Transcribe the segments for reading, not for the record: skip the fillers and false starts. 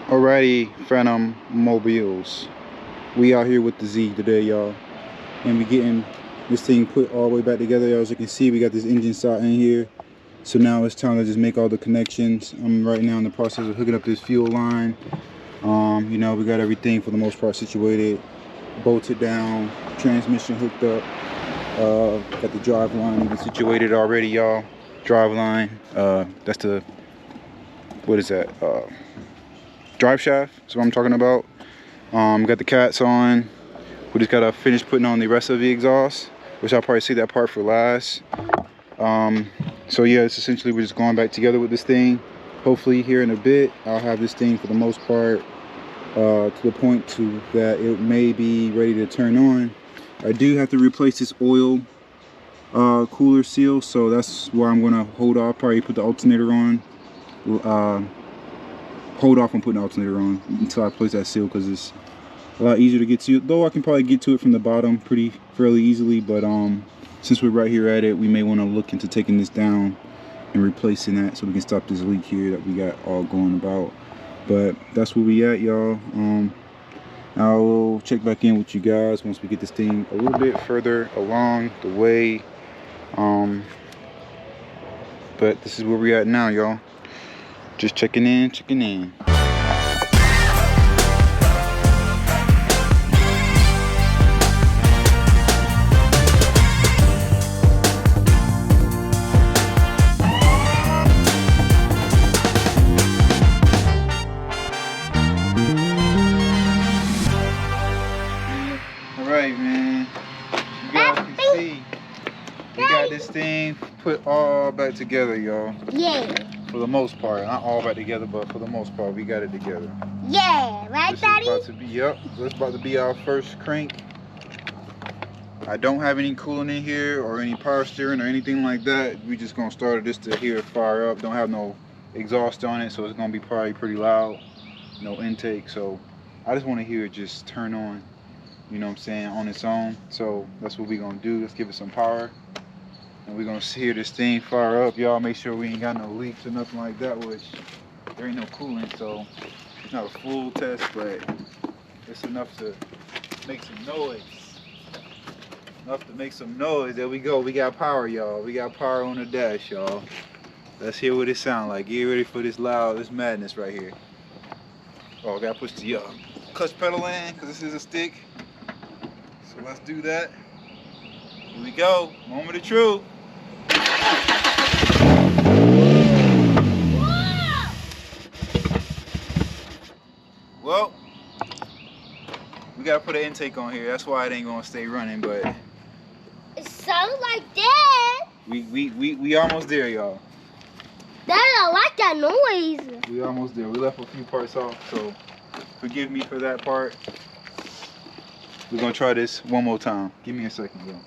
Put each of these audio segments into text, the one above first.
Alrighty, Phantom Mobiles. We out here with the Z today, y'all, and we getting this thing put all the way back together. Y'all, as you can see, we got this engine side in here. So now it's time to just make all the connections. I'm right now in the process of hooking up this fuel line. You know, we got everything for the most part situated, bolted down, transmission hooked up. Got the drive line even situated already, y'all. Drive line. That's the, what is that? Drive shaft is what I'm talking about. Got the cats on. We just gotta finish putting on the rest of the exhaust, which I'll probably see that part for last. So yeah, it's essentially we're just going back together with this thing. Hopefully here in a bit I'll have this thing for the most part to the point to that it may be ready to turn on. I do have to replace this oil cooler seal, so that's why I'm gonna hold off, probably put the alternator on. Hold off on putting the alternator on until I place that seal, because it's a lot easier to get to, though I can probably get to it from the bottom fairly easily. But since we're right here at it, we may want to look into taking this down and replacing that so we can stop this leak here that we got all going about. But that's where we at, y'all. I will check back in with you guys once we get this thing a little bit further along the way. But this is where we at now, y'all. Just checking in. Alright, man. You guys can see we got this thing put all back together, y'all. Yeah. For the most part, not all back together, but for the most part, we got it together. Yeah, right, Daddy? This is about to be our first crank. I don't have any coolant in here or any power steering or anything like that. We just gonna start this to hear it fire up. Don't have no exhaust on it, so it's gonna be probably pretty loud. No intake, so I just want to hear it just turn on. You know what I'm saying, on its own. So that's what we're gonna do. Let's give it some power. And we're gonna hear this thing fire up, y'all. Make sure we ain't got no leaks or nothing like that, which there ain't no coolant, so it's not a full test, but it's enough to make some noise. Enough to make some noise. There we go. We got power, y'all. We got power on the dash, y'all. Let's hear what it sounds like. Get ready for this madness right here. Oh, I gotta push the clutch pedal in because this is a stick. So let's do that. Here we go. Moment of truth. Well, we gotta put an intake on here. That's why it ain't gonna stay running, but It sounds like that. we almost there, y'all. Dad, I like that noise. We almost there. We left a few parts off, so forgive me for that part. We're gonna try this one more time. Give me a second, y'all.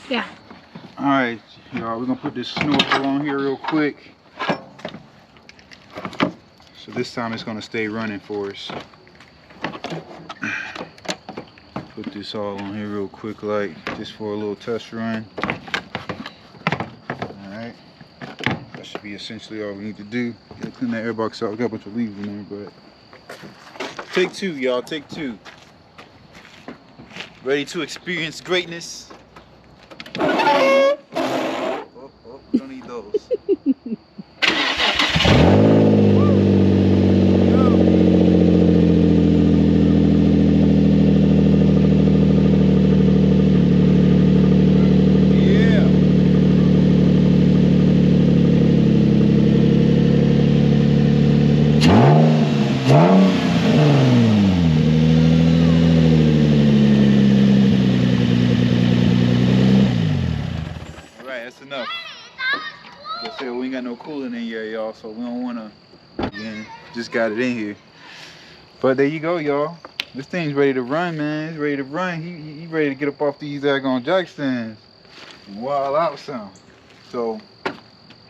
Yeah. All right, y'all. We're gonna put this snorkel on here real quick. So this time it's gonna stay running for us. Put this all on here real quick, like just for a little test run. All right, that should be essentially all we need to do. Gotta clean that airbox out. We got a bunch of leaves in there, but take two, y'all. Take two. Ready to experience greatness? Oh, we don't need those. Enough. Like I said, we ain't got no coolant in here, y'all, so we don't wanna, again, just got it in here. But there you go, y'all. This thing's ready to run, man. It's ready to run. He ready to get up off these daggone jack stands and wild out some. So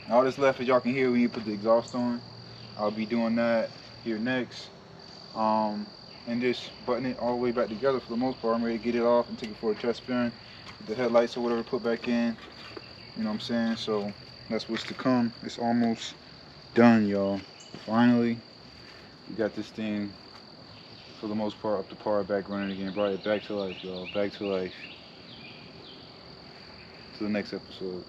all that's left, as y'all can hear, when you put the exhaust on. I'll be doing that here next. And just button it all the way back together for the most part. I'm ready to get it off and take it for a test spin. the headlights or whatever put back in. You know what I'm saying? So that's what's to come. It's almost done, y'all. Finally, we got this thing for the most part up to par, back running again. Brought it back to life, y'all. Back to life. To the next episode.